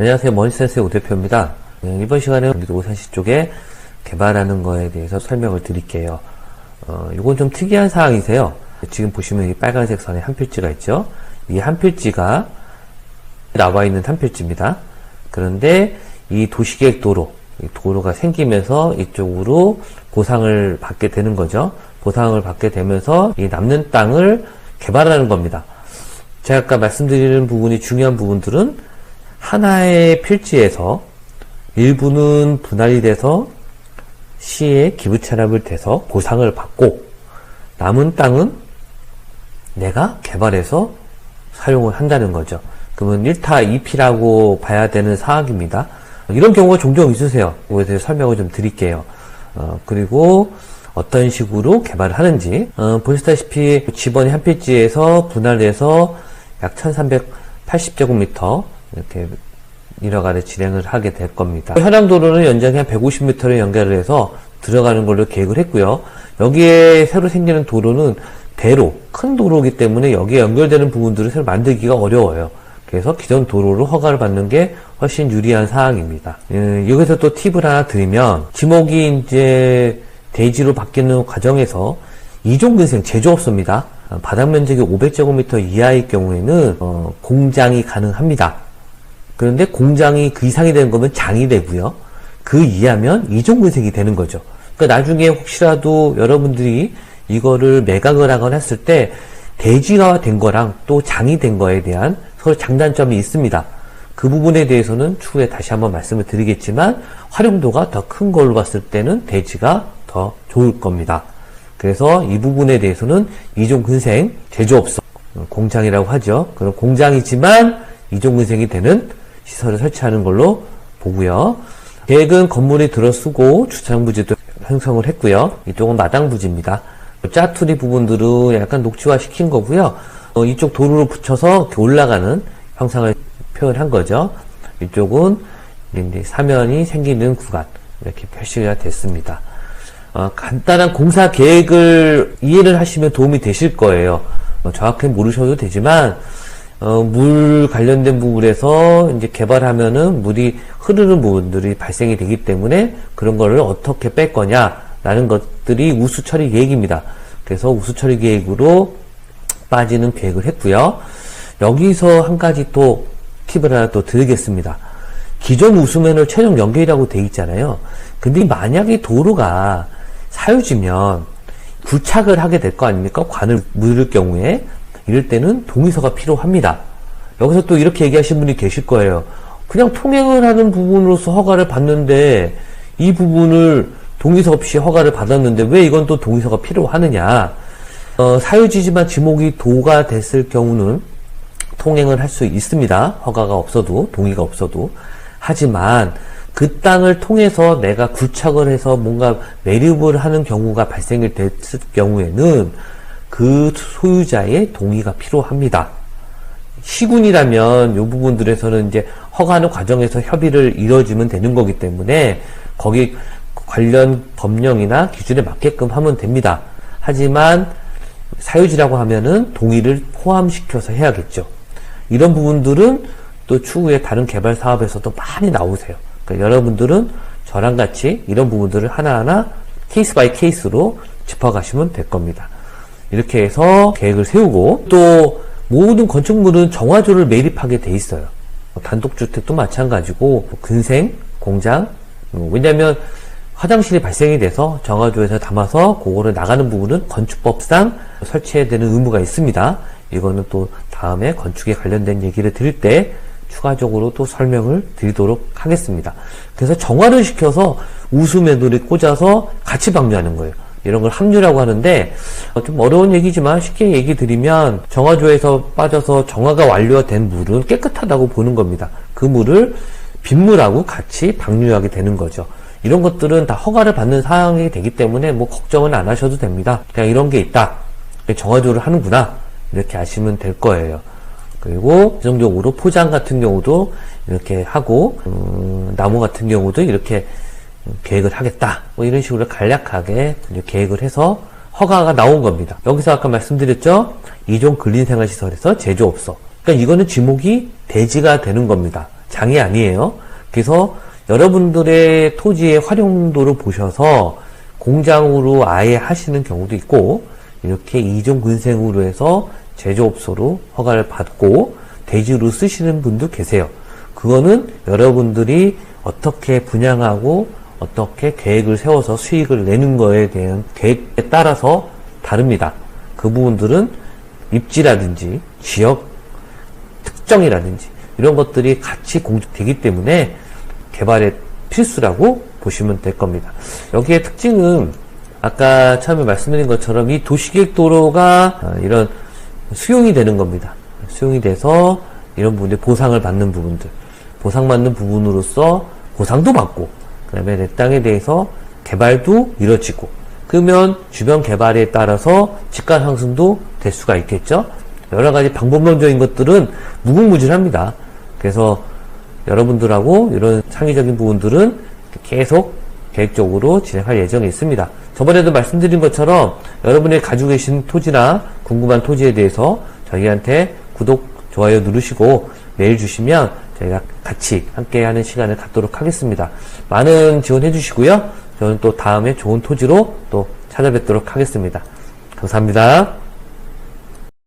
안녕하세요. 머니센스의 오 대표입니다. 이번 시간에 우리도 오산시 쪽에 개발하는 거에 대해서 설명을 드릴게요. 이건 좀 특이한 사항이세요. 지금 보시면 이 빨간색 선에 한 필지가 있죠. 이 한 필지가 나와 있는 한 필지입니다. 그런데 이 도시계획 도로가 생기면서 이쪽으로 보상을 받게 되는 거죠. 보상을 받게 되면서 이 남는 땅을 개발하는 겁니다. 제가 아까 말씀드리는 부분이 중요한 부분들은 하나의 필지에서 일부는 분할이 돼서 시에 기부 체납을 돼서 보상을 받고 남은 땅은 내가 개발해서 사용을 한다는 거죠. 그러면 1타 2피라고 봐야 되는 사항입니다. 이런 경우가 종종 있으세요. 그거에 대해서 설명을 좀 드릴게요. 그리고 어떤 식으로 개발을 하는지 보시다시피 지번이 한 필지에서 분할돼서 약 1380제곱미터 이렇게 일화가를 진행을 하게 될 겁니다. 현황도로는 연장이 한 150m를 연결을 해서 들어가는 걸로 계획을 했고요. 여기에 새로 생기는 도로는 대로, 큰 도로이기 때문에 여기에 연결되는 부분들을 새로 만들기가 어려워요. 그래서 기존 도로로 허가를 받는 게 훨씬 유리한 사항입니다. 여기서 또 팁을 하나 드리면, 지목이 이제 대지로 바뀌는 과정에서 이종근생 제조업소입니다. 바닥 면적이 500제곱미터 이하의 경우에는 공장이 가능합니다. 그런데 공장이 그 이상이 되는 거면 장이 되고요. 그 이하면 이종근생이 되는 거죠. 그러니까 나중에 혹시라도 여러분들이 이거를 매각을 하거나 했을 때 대지가 된 거랑 또 장이 된 거에 대한 서로 장단점이 있습니다. 그 부분에 대해서는 추후에 다시 한번 말씀을 드리겠지만 활용도가 더 큰 걸로 봤을 때는 대지가 더 좋을 겁니다. 그래서 이 부분에 대해서는 이종근생 제조업소, 공장이라고 하죠. 그런 공장이지만 이종근생이 되는 시설을 설치하는 걸로 보고요. 계획은 건물이 들어서고 주차장부지도 형성을 했고요. 이쪽은 마당부지입니다. 짜투리 부분들은 약간 녹지화 시킨 거고요. 이쪽 도로로 붙여서 올라가는 형상을 표현한 거죠. 이쪽은 이제 사면이 생기는 구간 이렇게 표시가 됐습니다. 간단한 공사 계획을 이해를 하시면 도움이 되실 거예요. 정확히 모르셔도 되지만 물 관련된 부분에서 이제 개발하면은 물이 흐르는 부분들이 발생이 되기 때문에 그런 거를 어떻게 뺄 거냐라는 것들이 우수 처리 계획입니다. 그래서 우수 처리 계획으로 빠지는 계획을 했고요. 여기서 한 가지 또 팁을 하나 또 드리겠습니다. 기존 우수면허 최종 연결이라고 돼 있잖아요. 근데 만약에 도로가 사유지면 구착을 하게 될 거 아닙니까? 관을 물을 경우에 이럴 때는 동의서가 필요합니다. 여기서 또 이렇게 얘기하시는 분이 계실 거예요. 그냥 통행을 하는 부분으로서 허가를 받는데 이 부분을 동의서 없이 허가를 받았는데 왜 이건 또 동의서가 필요하느냐. 사유지지만 지목이 도가 됐을 경우는 통행을 할 수 있습니다. 허가가 없어도, 동의가 없어도. 하지만 그 땅을 통해서 내가 구착을 해서 뭔가 매립을 하는 경우가 발생이 됐을 경우에는 그 소유자의 동의가 필요합니다. 시군이라면 이 부분들에서는 이제 허가하는 과정에서 협의를 이루어지면 되는 거기 때문에 거기 관련 법령이나 기준에 맞게끔 하면 됩니다. 하지만 사유지라고 하면은 동의를 포함시켜서 해야겠죠. 이런 부분들은 또 추후에 다른 개발 사업에서도 많이 나오세요. 그러니까 여러분들은 저랑 같이 이런 부분들을 하나하나 케이스 바이 케이스로 짚어가시면 될 겁니다. 이렇게 해서 계획을 세우고 또 모든 건축물은 정화조를 매립하게 돼 있어요. 단독주택도 마찬가지고 근생, 공장, 왜냐하면 화장실이 발생이 돼서 정화조에서 담아서 그거를 나가는 부분은 건축법상 설치해야 되는 의무가 있습니다. 이거는 또 다음에 건축에 관련된 얘기를 드릴 때 추가적으로 또 설명을 드리도록 하겠습니다. 그래서 정화를 시켜서 우수매도를 꽂아서 같이 방류하는 거예요. 이런 걸 함유라고 하는데 좀 어려운 얘기지만 쉽게 얘기 드리면 정화조에서 빠져서 정화가 완료된 물은 깨끗하다고 보는 겁니다. 그 물을 빗물하고 같이 방류하게 되는 거죠. 이런 것들은 다 허가를 받는 사항이 되기 때문에 뭐 걱정은 안 하셔도 됩니다. 그냥 이런 게 있다. 정화조를 하는구나. 이렇게 아시면 될 거예요. 그리고 최종적으로 포장 같은 경우도 이렇게 하고 나무 같은 경우도 이렇게 계획을 하겠다. 뭐 이런 식으로 간략하게 계획을 해서 허가가 나온 겁니다. 여기서 아까 말씀드렸죠? 이종 근린생활시설에서 제조업소. 그러니까 이거는 지목이 대지가 되는 겁니다. 장이 아니에요. 그래서 여러분들의 토지의 활용도를 보셔서 공장으로 아예 하시는 경우도 있고, 이렇게 이종근생으로 해서 제조업소로 허가를 받고 대지로 쓰시는 분도 계세요. 그거는 여러분들이 어떻게 분양하고 어떻게 계획을 세워서 수익을 내는 거에 대한 계획에 따라서 다릅니다. 그 부분들은 입지라든지 지역 특정이라든지 이런 것들이 같이 공존되기 때문에 개발의 필수라고 보시면 될 겁니다. 여기에 특징은 아까 처음에 말씀드린 것처럼 이 도시계획도로가 이런 수용이 되는 겁니다. 수용이 돼서 이런 부분에 보상을 받는 부분들, 보상받는 부분으로서 보상도 받고, 그 다음에 내 땅에 대해서 개발도 이루어지고, 그러면 주변 개발에 따라서 집가 상승도 될 수가 있겠죠. 여러 가지 방법론적인 것들은 무궁무진합니다. 그래서 여러분들하고 이런 창의적인 부분들은 계속 계획적으로 진행할 예정이 있습니다. 저번에도 말씀드린 것처럼 여러분이 가지고 계신 토지나 궁금한 토지에 대해서 저희한테 구독, 좋아요 누르시고 메일 주시면 저희가 같이 함께하는 시간을 갖도록 하겠습니다. 많은 지원해 주시고요. 저는 또 다음에 좋은 토지로 또 찾아뵙도록 하겠습니다. 감사합니다.